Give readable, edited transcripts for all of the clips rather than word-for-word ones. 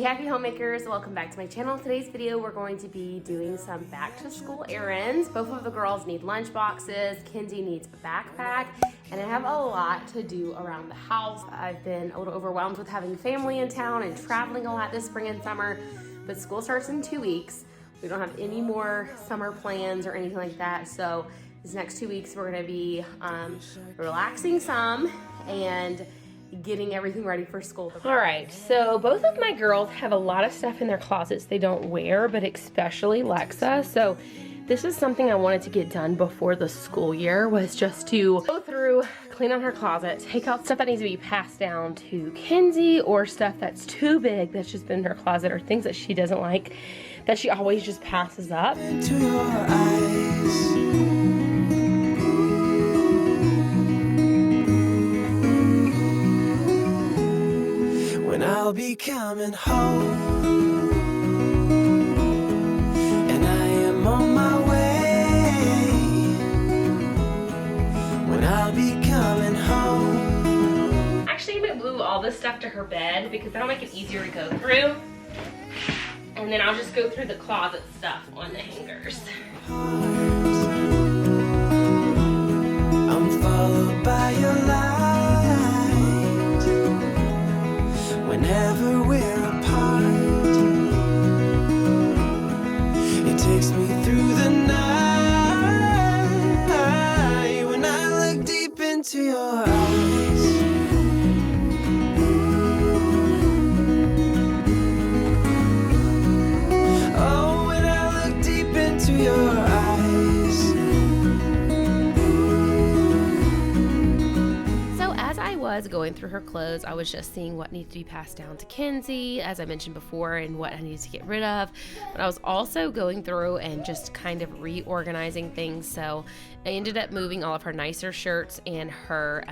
happy homemakers, welcome back to my channel. Today's video we're going to be doing some back to school errands. Both of the girls need lunch boxes, Kenzie needs a backpack, and I have a lot to do around the house. I've been a little overwhelmed with having family in town and traveling a lot this spring and summer, but school starts in 2 weeks. We don't have any more summer plans or anything like that, so these next 2 weeks we're gonna be relaxing some and getting everything ready for school. All right, so both of my girls have a lot of stuff in their closets they don't wear, but especially Lexa. So this is something I wanted to get done before the school year, was just to go through, clean out her closet, take out stuff that needs to be passed down to Kenzie or stuff that's too big that's just been in her closet, or things that she doesn't like that she always just passes up. Into your eyes. I'll be coming home, and I am on my way. When I'll be coming home. Actually, I move all this stuff to her bed because that'll make it easier to go through. And then I'll just go through the closet stuff on the hangers. I'm followed by your light. Whenever we're apart, it takes me through the night. When I look deep into your eyes, oh, when I look deep into your eyes. Was going through her clothes, I was just seeing what needs to be passed down to Kenzie, as I mentioned before, and what I needed to get rid of. But I was also going through and just kind of reorganizing things. So I ended up moving all of her nicer shirts and her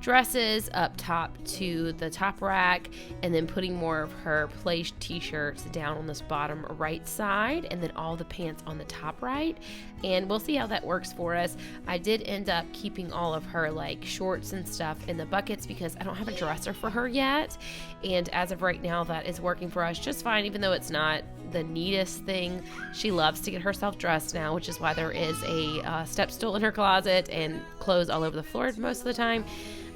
dresses up top to the top rack, and then putting more of her play t-shirts down on this bottom right side, and then all the pants on the top right. And we'll see how that works for us. I did end up keeping all of her like shorts and stuff in the buckets because I don't have a dresser for her yet, and as of right now that is working for us just fine, even though it's not the neatest thing. She loves to get herself dressed now, which is why there is a step stool in her closet and clothes all over the floor most of the time.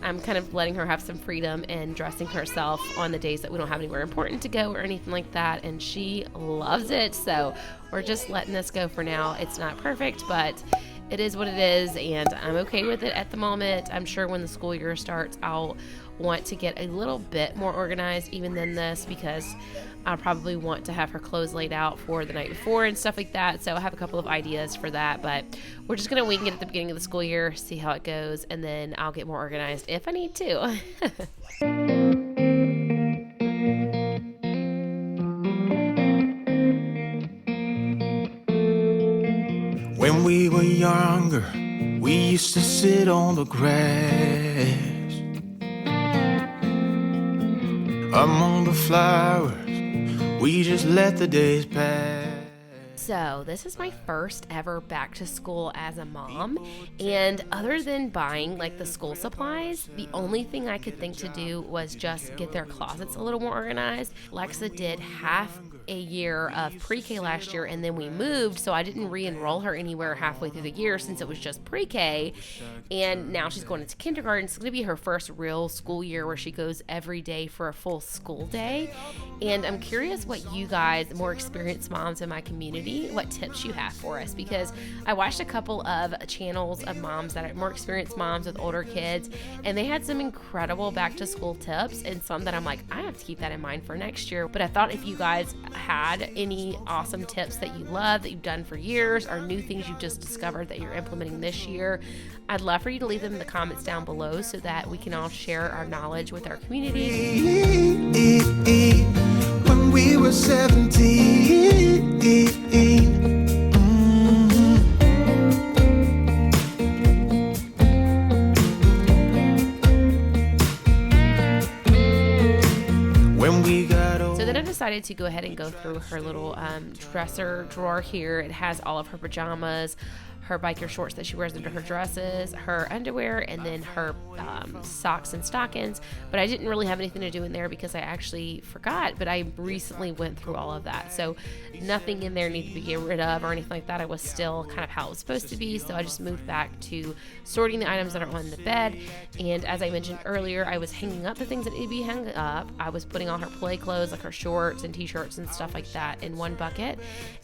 I'm kind of letting her have some freedom and dressing herself on the days that we don't have anywhere important to go or anything like that, and she loves it. So we're just letting this go for now. It's not perfect, but it is what it is, and I'm okay with it at the moment. I'm sure when the school year starts, I'll want to get a little bit more organized even than this, because I'll probably want to have her clothes laid out for the night before and stuff like that. So I have a couple of ideas for that, but we're just going to wing it at the beginning of the school year, see how it goes, and then I'll get more organized if I need to. When we were younger, we used to sit on the grass among the flowers. We just let the days pass. So this is my first ever back to school as a mom, and other than buying like the school supplies, the only thing I could think to do was just get their closets a little more organized. Lexa did half a year of pre-K last year, and then we moved, so I didn't re-enroll her anywhere halfway through the year since it was just pre-K, and now she's going into kindergarten. It's going to be her first real school year where she goes every day for a full school day. And I'm curious what you guys, more experienced moms in my community, what tips you have for us, because I watched a couple of channels of moms that are more experienced moms with older kids, and they had some incredible back to school tips, and some that I'm like, I have to keep that in mind for next year. But I thought if you guys had any awesome tips that you love, that you've done for years, or new things you've just discovered that you're implementing this year, I'd love for you to leave them in the comments down below so that we can all share our knowledge with our community. When we were 17, when we got old. So then I decided to go ahead and go through her little dresser drawer here. It has all of her pajamas, her biker shorts that she wears under her dresses, her underwear, and then her socks and stockings. But I didn't really have anything to do in there because I actually forgot, but I recently went through all of that. So nothing in there needed to be get rid of or anything like that. I was still kind of how it was supposed to be. So I just moved back to sorting the items that are on the bed. And as I mentioned earlier, I was hanging up the things that need to be hung up. I was putting all her play clothes, like her shorts and t-shirts and stuff like that, in one bucket.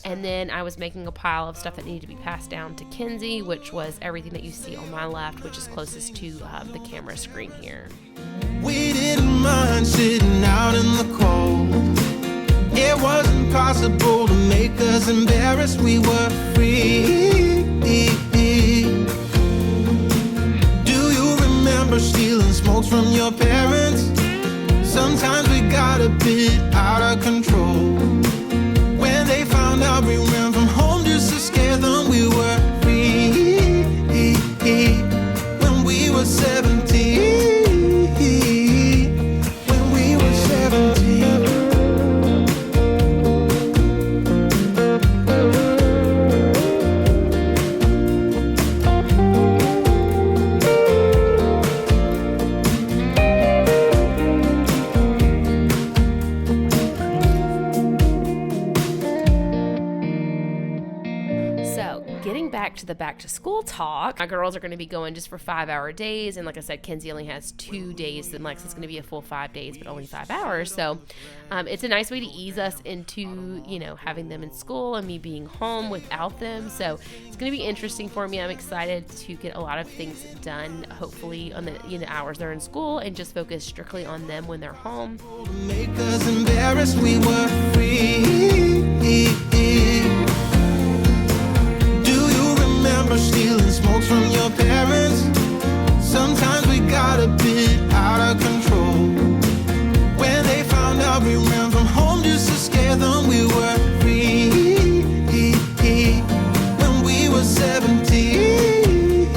And then I was making a pile of stuff that needed to be passed down to Kenzie, which was everything that you see on my left, which is closest to the camera screen here. We didn't mind sitting out in the cold. It wasn't possible to make us embarrassed. We were free. Do you remember stealing smokes from your parents? Sometimes we got a bit out of control. When they found out we ran from home just to scare them, we were free. When we were 17. When we were 17. To the back to school talk. My girls are going to be going just for 5-hour days, and like I said, Kenzie only has 2 days, and Lex is going to be a full 5 days, but only 5 hours. So it's a nice way to ease us into, you know, having them in school and me being home without them. So it's going to be interesting for me. I'm excited to get a lot of things done, hopefully on the hours they're in school, and just focus strictly on them when they're home. Make us embarrassed, we were free. Remember stealing smokes from your parents? Sometimes we got a bit out of control. When they found out we ran from home just to scare them, we were free. When we were 17.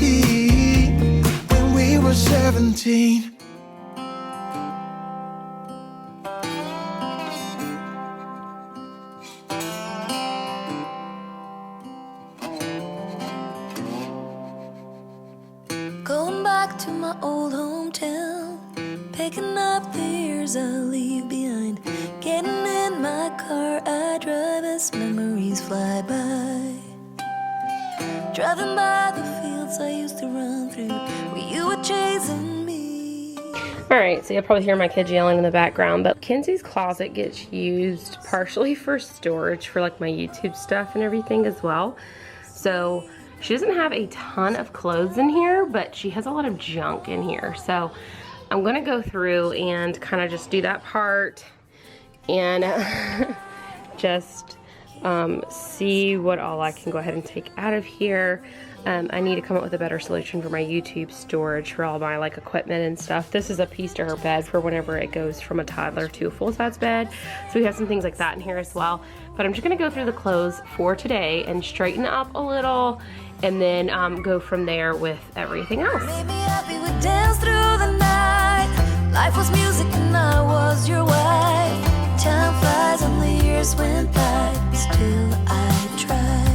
When we were 17. Going back to my old hometown, picking up the years I leave behind. Getting in my car, I drive as memories fly by. Driving by the fields I used to run through, where you were chasing me. Alright, so you'll probably hear my kids yelling in the background, but Kenzie's closet gets used partially for storage for like my YouTube stuff and everything as well. So she doesn't have a ton of clothes in here, but she has a lot of junk in here. So I'm gonna go through and kind of just do that part and just see what all I can go ahead and take out of here. I need to come up with a better solution for my YouTube storage for all my like equipment and stuff. This is a piece to her bed for whenever it goes from a toddler to a full-size bed. So we have some things like that in here as well. But I'm just gonna go through the clothes for today and straighten up a little, and then go from there with everything else. Made me happy, we danced through the night. Life was music and I was your wife. Time flies and the years went by, still I tried.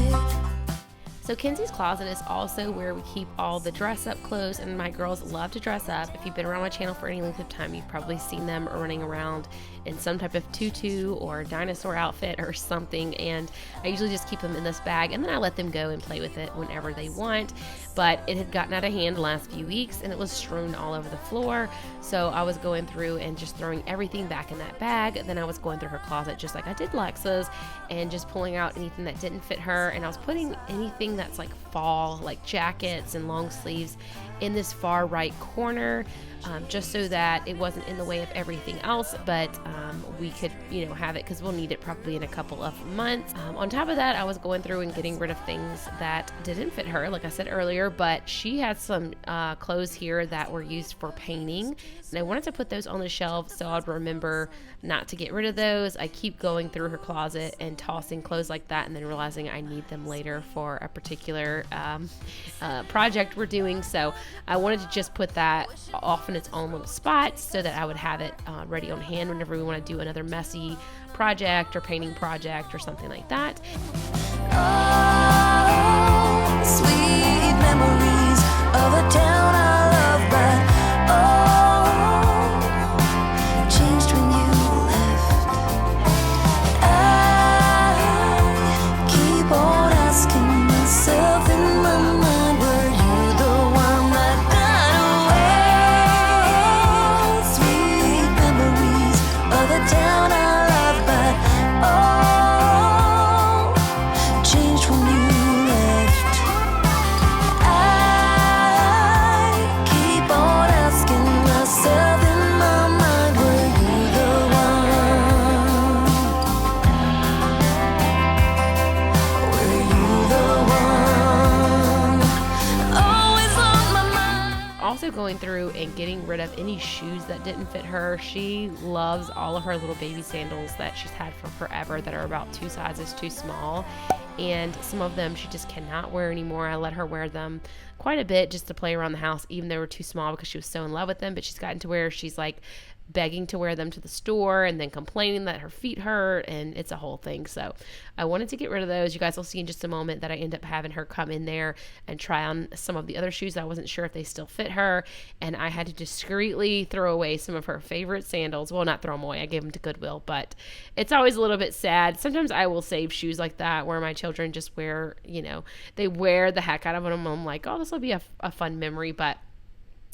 So Kenzie's closet is also where we keep all the dress up clothes, and my girls love to dress up. If you've been around my channel for any length of time, you've probably seen them running around in some type of tutu or dinosaur outfit or something, and I usually just keep them in this bag and then I let them go and play with it whenever they want. But it had gotten out of hand the last few weeks and it was strewn all over the floor, so I was going through and just throwing everything back in that bag. Then I was going through her closet just like I did Lexa's and just pulling out anything that didn't fit her, and I was putting anything that's like fall, like jackets and long sleeves, in this far right corner, just so that it wasn't in the way of everything else, but we could, you know, have it because we'll need it probably in a couple of months. On top of that, I was going through and getting rid of things that didn't fit her, like I said earlier, but she had some clothes here that were used for painting, and I wanted to put those on the shelf so I'd remember not to get rid of those. I keep going through her closet and tossing clothes like that and then realizing I need them later for a particular project we're doing, so I wanted to just put that off in its own little spot so that I would have it ready on hand whenever we want to do another messy project or painting project or something like that. Oh, sweet memories of a town I love, but oh, changed when you left. I keep on asking myself in my mind, were you the one that got away? Sweet memories of a town I love, but oh, changed when you left. I keep on asking myself in my mind, were you the one? Were you the one? Always on my mind. Also going through and getting rid of any shoes that didn't fit her. She loves all of her little baby sandals that she's had for forever that are about 2 sizes too small, and some of them she just cannot wear anymore. I let her wear them quite a bit just to play around the house, even though they were too small, because she was so in love with them. But she's gotten to where she's like begging to wear them to the store and then complaining that her feet hurt, and it's a whole thing. So I wanted to get rid of those. You guys will see in just a moment that I end up having her come in there and try on some of the other shoes. I wasn't sure if they still fit her, and I had to discreetly throw away some of her favorite sandals. Well, not throw them away, I gave them to Goodwill, but it's always a little bit sad. Sometimes I will save shoes like that where my children just wear, they wear the heck out of them. I'm like, oh, this will be a fun memory, but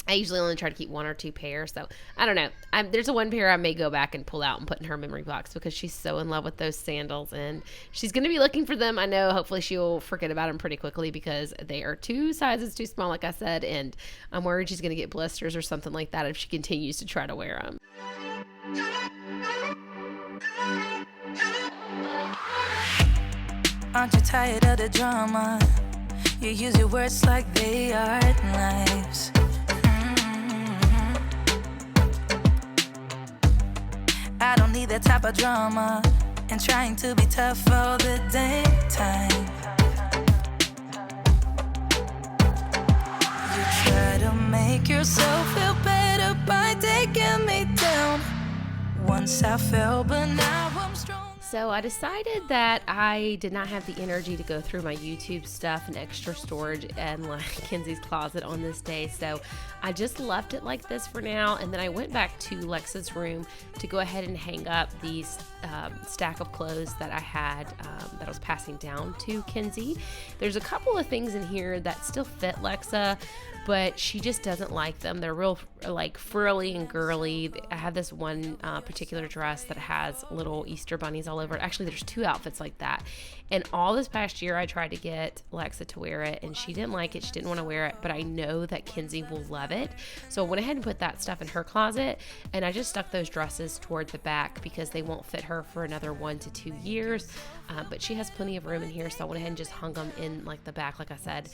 I usually only try to keep 1 or 2 pairs. So I don't know. There's a 1 pair I may go back and pull out and put in her memory box because she's so in love with those sandals, and she's going to be looking for them. I know hopefully she'll forget about them pretty quickly because they are 2 sizes too small, like I said, and I'm worried she's going to get blisters or something like that if she continues to try to wear them. Aren't you tired of the drama? You use your words like they are knives. I don't need that type of drama and trying to be tough all the daytime. You try to make yourself feel better by taking me down. Once I fell, but now I'm strong. So I decided that I did not have the energy to go through my YouTube stuff and extra storage and like Kenzie's closet on this day. So I just left it like this for now. And then I went back to Lexa's room to go ahead and hang up these stack of clothes that I had that I was passing down to Kenzie. There's a couple of things in here that still fit Lexa, but she just doesn't like them. They're real like frilly and girly. I have this one particular dress that has little Easter bunnies all over it. Actually, there's 2 outfits like that. And all this past year, I tried to get Lexa to wear it, and she didn't like it. She didn't want to wear it, but I know that Kenzie will love it. So I went ahead and put that stuff in her closet, and I just stuck those dresses toward the back because they won't fit her for another 1 to 2 years. But she has plenty of room in here, so I went ahead and just hung them in like the back, like I said,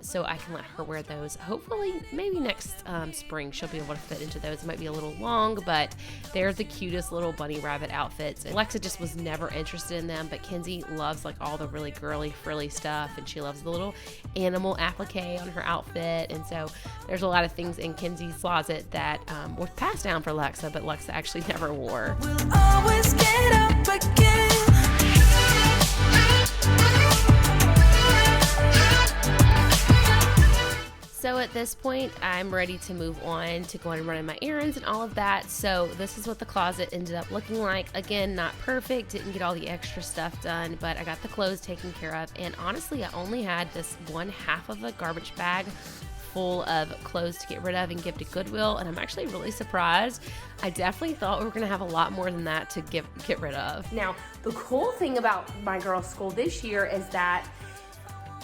so I can let her wear those. Hopefully, maybe next spring, she'll be able to fit into those. It might be a little long, but they're the cutest little bunny rabbit outfits. And Lexa just was never interested in them, but Kenzie loves like all the really girly, frilly stuff, and she loves the little animal applique on her outfit. And so there's a lot of things in Kenzie's closet that were passed down for Lexa, but Lexa actually never wore. We'll always get up again. So at this point, I'm ready to move on to going and running my errands and all of that. So this is what the closet ended up looking like. Again, not perfect, didn't get all the extra stuff done, but I got the clothes taken care of. And honestly, I only had this 1/2 of a garbage bag full of clothes to get rid of and give to Goodwill, and I'm actually really surprised. I definitely thought we were gonna have a lot more than that to get rid of. Now, the cool thing about my girls' school this year is that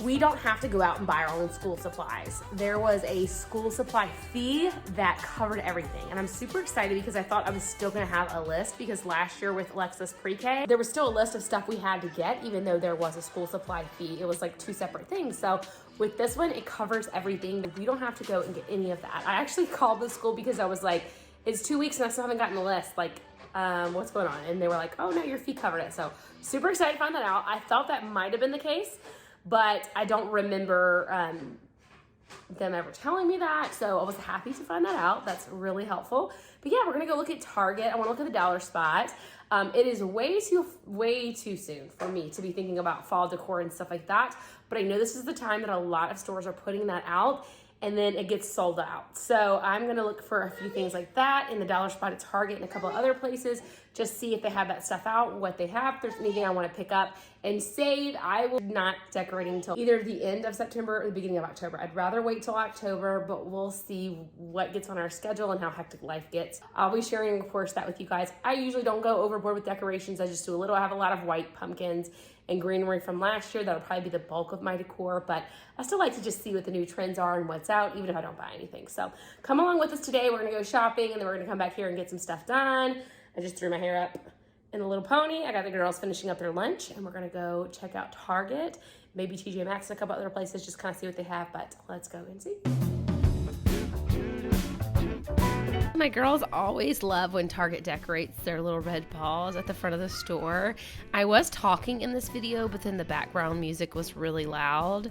we don't have to go out and buy our own school supplies. There was a school supply fee that covered everything. And I'm super excited because I thought I was still gonna have a list, because last year with Alexa's pre-K, there was still a list of stuff we had to get, even though there was a school supply fee. It was like 2 separate things. So with this one, it covers everything. We don't have to go and get any of that. I actually called the school because I was like, it's 2 weeks and I still haven't gotten a list. Like, what's going on? And they were like, oh no, your fee covered it. So super excited to find that out. I thought that might have been the case, but I don't remember them ever telling me that, so I was happy to find that out. That's really helpful. But yeah, we're gonna go look at Target. I want to look at the dollar spot. It is way too soon for me to be thinking about fall decor and stuff like that, but I know this is the time that a lot of stores are putting that out, and then it gets sold out. So I'm gonna look for a few things like that in the dollar spot at Target and a couple of other places, just see if they have that stuff out, what they have, if there's anything I wanna pick up and save. I will not decorate until either the end of September or the beginning of October. I'd rather wait till October, but we'll see what gets on our schedule and how hectic life gets. I'll be sharing, of course, that with you guys. I usually don't go overboard with decorations. I just do a little. I have a lot of white pumpkins and greenery from last year. That'll probably be the bulk of my decor, but I still like to just see what the new trends are and what's out, even if I don't buy anything. So come along with us today. We're gonna go shopping, and then we're gonna come back here and get some stuff done. I just threw my hair up in a little pony. I got the girls finishing up their lunch, and we're gonna go check out Target, maybe TJ Maxx and a couple other places, just kind of see what they have, but let's go and see. My girls always love when Target decorates their little red paws at the front of the store. I was talking in this video, but then the background music was really loud.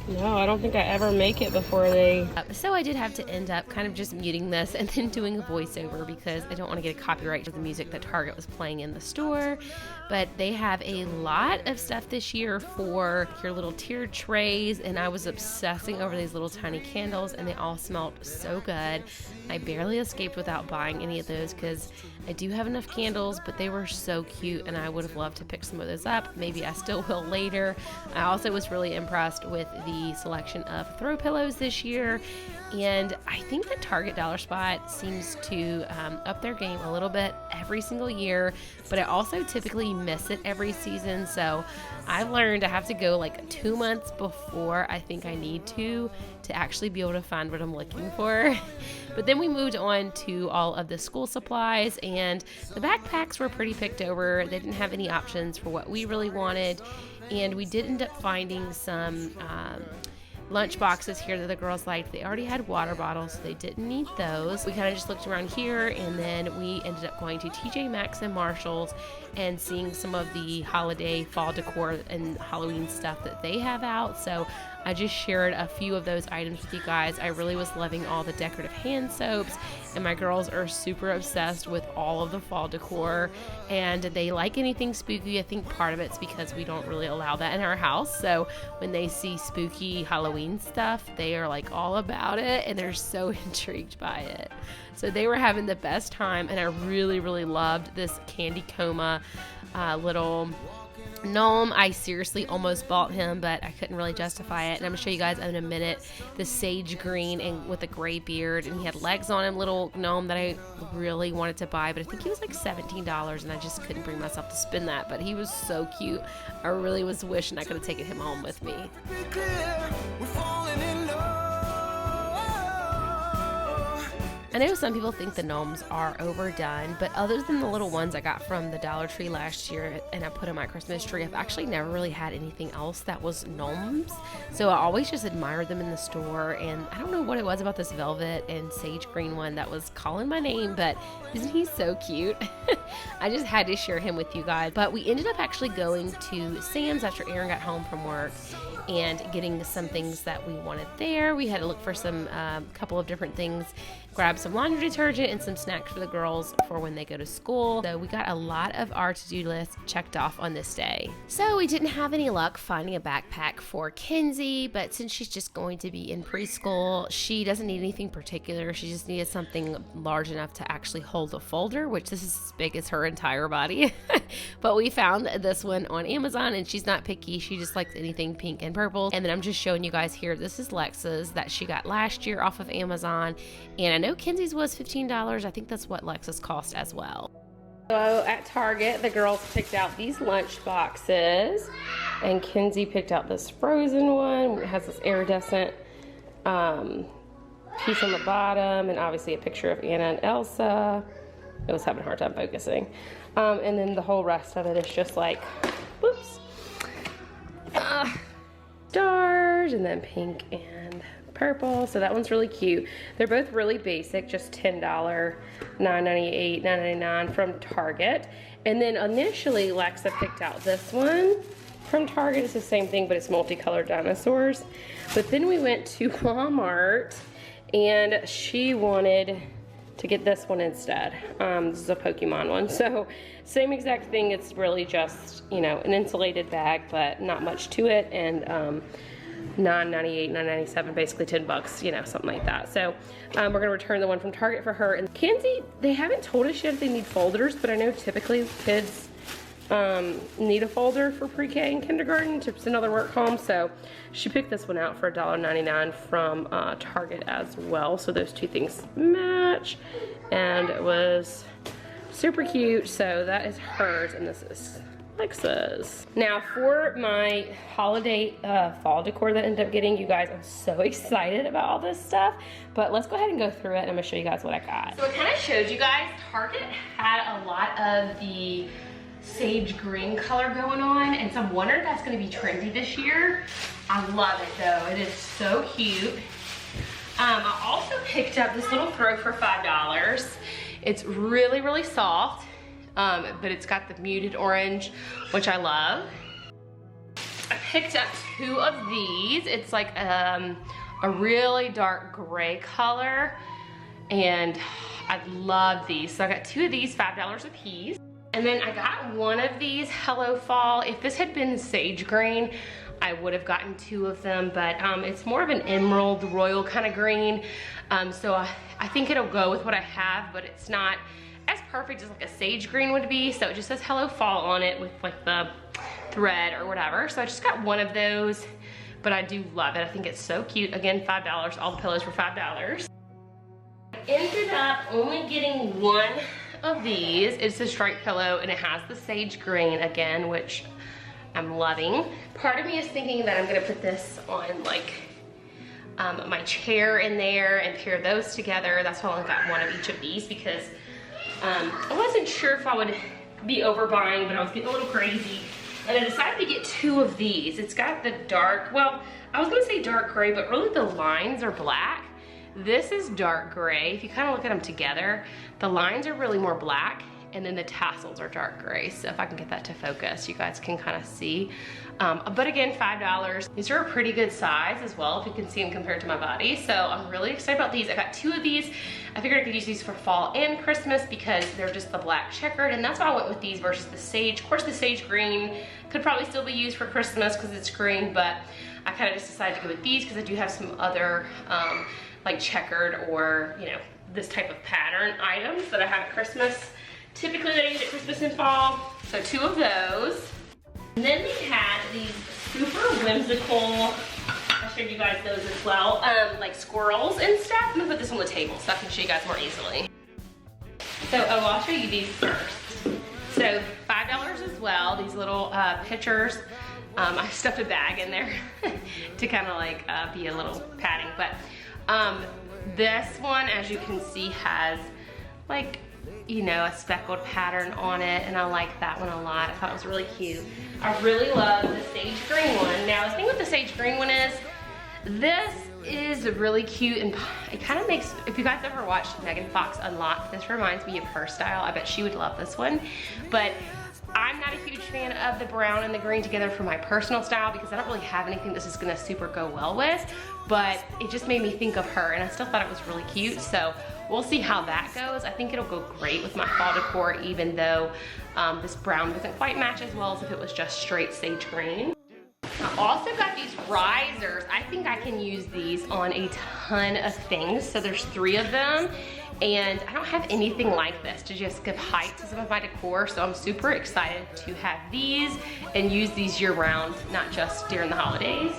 No, I don't think I ever make it before they... So I did have to end up kind of just muting this and then doing a voiceover because I don't want to get a copyright for the music that Target was playing in the store. But they have a lot of stuff this year for your little tiered trays, and I was obsessing over these little tiny candles, and they all smelled so good. I barely escaped without buying any of those because I do have enough candles, but they were so cute, and I would have loved to pick some of those up. Maybe I still will later. I also was really impressed with the selection of throw pillows this year, and I think that Target Dollar Spot seems to up their game a little bit every single year, but I also typically miss it every season. So I've learned I have to go like 2 months before I think I need to actually be able to find what I'm looking for. But then we moved on to all of the school supplies, and the backpacks were pretty picked over. They didn't have any options for what we really wanted, and we did end up finding some lunch boxes here that the girls liked. They already had water bottles, so they didn't need those. We kind of just looked around here, and then we ended up going to TJ Maxx and Marshall's and seeing some of the holiday fall decor and Halloween stuff that they have out. So I just shared a few of those items with you guys. I really was loving all the decorative hand soaps, and my girls are super obsessed with all of the fall decor, and they like anything spooky. I think part of it's because we don't really allow that in our house, so when they see spooky Halloween stuff, they are like all about it, and they're so intrigued by it. So they were having the best time, and I really loved this candy coma little gnome. I seriously almost bought him, but I couldn't really justify it, and I'm gonna show you guys in a minute the sage green and with a gray beard, and he had legs on him, little gnome that I really wanted to buy, but I think he was like $17, and I just couldn't bring myself to spend that. But he was so cute. I really was wishing I could have taken him home with me. I know some people think the gnomes are overdone, but other than the little ones I got from the Dollar Tree last year and I put on my Christmas tree, I've actually never really had anything else that was gnomes. So I always just admired them in the store, and I don't know what it was about this velvet and sage green one that was calling my name, but isn't he so cute? I just had to share him with you guys. But we ended up actually going to Sam's after Aaron got home from work and getting some things that we wanted there. We had to look for some couple of different things, grab some laundry detergent and some snacks for the girls for when they go to school. So we got a lot of our to-do list checked off on this day. So we didn't have any luck finding a backpack for Kenzie, but since she's just going to be in preschool, she doesn't need anything particular. She just needed something large enough to actually hold a folder, which this is as big as her entire body. But we found this one on Amazon, and she's not picky. She just likes anything pink and purple. And then I'm just showing you guys here, this is Lexa's that she got last year off of Amazon, and I know Kenzie's was $15. I think that's what Lexa's cost as well. So at Target, the girls picked out these lunch boxes, and Kenzie picked out this frozen one. It has this iridescent piece on the bottom, and obviously a picture of Anna and Elsa. I was having a hard time focusing. And then the whole rest of it is just like, whoops, stars, and then pink and purple. So that one's really cute. They're both really basic, just $10, $9.98, $9.99 from Target. And then initially Lexa picked out this one, from Target. It's the same thing, but it's multicolored dinosaurs. But then we went to Walmart, and she wanted to get this one instead. This is a Pokemon one. So same exact thing. It's really just, you know, an insulated bag, but not much to it. And $9.98, $9.97, basically 10 bucks, you know, something like that. So we're gonna return the one from Target for her. And Kenzie, they haven't told us yet if they need folders, but I know typically kids need a folder for pre-K and kindergarten to send all their work home. So she picked this one out for $1.99 from Target as well. So those two things match, and it was super cute. So that is hers, and this is Alexa's. Now for my holiday fall decor that I ended up getting, you guys, I'm so excited about all this stuff, but let's go ahead and go through it, and I'm gonna show you guys what I got. So I kind of showed you guys, Target had a lot of the sage green color going on, and so I'm wondering if that's gonna be trendy this year. I love it though, it is so cute. I also picked up this little throw for $5. It's really, really soft. But it's got the muted orange, which I love. I picked up two of these. It's like a really dark gray color, and I love these. So I got two of these, $5 a piece. And then I got one of these Hello Fall. If this had been sage green, I would have gotten two of them, but it's more of an emerald royal kind of green. So I think it'll go with what I have, but it's not as perfect as like a sage green would be. So it just says Hello Fall on it with like the thread or whatever. So I just got one of those, but I do love it. I think it's so cute. Again, $5, all the pillows were $5. I ended up only getting one of these. It's a striped pillow, and it has the sage green again, which I'm loving. Part of me is thinking that I'm gonna put this on like my chair in there and pair those together. That's why I only got one of each of these, because I wasn't sure if I would be overbuying, but I was getting a little crazy. And I decided to get two of these. It's got the dark, well, I was gonna say dark gray, but really the lines are black. This is dark gray. If you kind of look at them together, the lines are really more black, and then the tassels are dark gray. So if I can get that to focus, you guys can kind of see. But again, $5. These are a pretty good size as well, if you can see them compared to my body. So I'm really excited about these. I got two of these. I figured I could use these for fall and Christmas because they're just the black checkered, and that's why I went with these versus the sage. Of course, the sage green could probably still be used for Christmas because it's green, but I kind of just decided to go with these because I do have some other like checkered or, you know, this type of pattern items that I have at Christmas. Typically they use at Christmas and fall, so two of those. And then they had these super whimsical, I showed you guys those as well, like squirrels and stuff. I'm gonna put this on the table so I can show you guys more easily. So, I'll show you these first. So $5 as well, these little pictures. I stuffed a bag in there to kind of like be a little padding, but this one, as you can see, has like, you know, a speckled pattern on it, and I like that one a lot. I thought it was really cute. I really love the sage green one. Now the thing with the sage green one is, this is really cute, and it kind of makes, if you guys ever watched Megan Fox Unlocked, this reminds me of her style. I bet she would love this one, but I'm not a huge fan of the brown and the green together for my personal style because I don't really have anything this is gonna super go well with, but it just made me think of her, and I still thought it was really cute. So we'll see how that goes. I think it'll go great with my fall decor, even though this brown doesn't quite match as well as if it was just straight sage green. I also got these risers. I think I can use these on a ton of things. So there's 3 of them, and I don't have anything like this to just give height to some of my decor. So I'm super excited to have these and use these year round, not just during the holidays.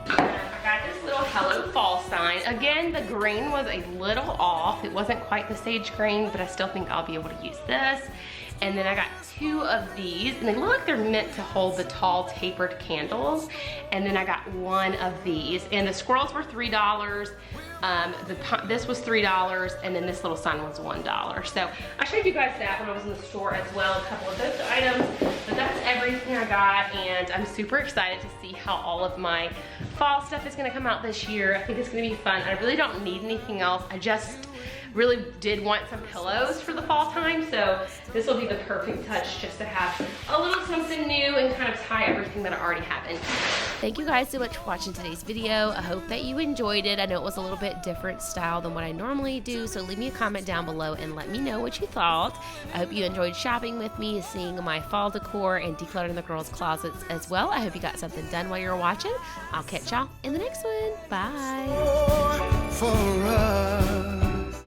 I got this little Hello Fall sign. Again, the green was a little off. It wasn't quite the sage green, but I still think I'll be able to use this. And then I got 2 of these, and they look like they're meant to hold the tall tapered candles. And then I got 1 of these, and the squirrels were $3. This was $3, and then this little sign was $1. So I showed you guys that when I was in the store as well, a couple of those items, but that's everything I got, and I'm super excited to see how all of my fall stuff is gonna come out this year. I think it's gonna be fun. I really don't need anything else. I just really did want some pillows for the fall time, so this will be the perfect touch just to have a little something new and kind of tie everything that I already have in. Thank you guys so much for watching today's video. I hope that you enjoyed it. I know it was a little bit different style than what I normally do, so leave me a comment down below and let me know what you thought. I hope you enjoyed shopping with me, seeing my fall decor and decluttering the girls' closets as well. I hope you got something done while you were watching. I'll catch y'all in the next one. Bye. For us.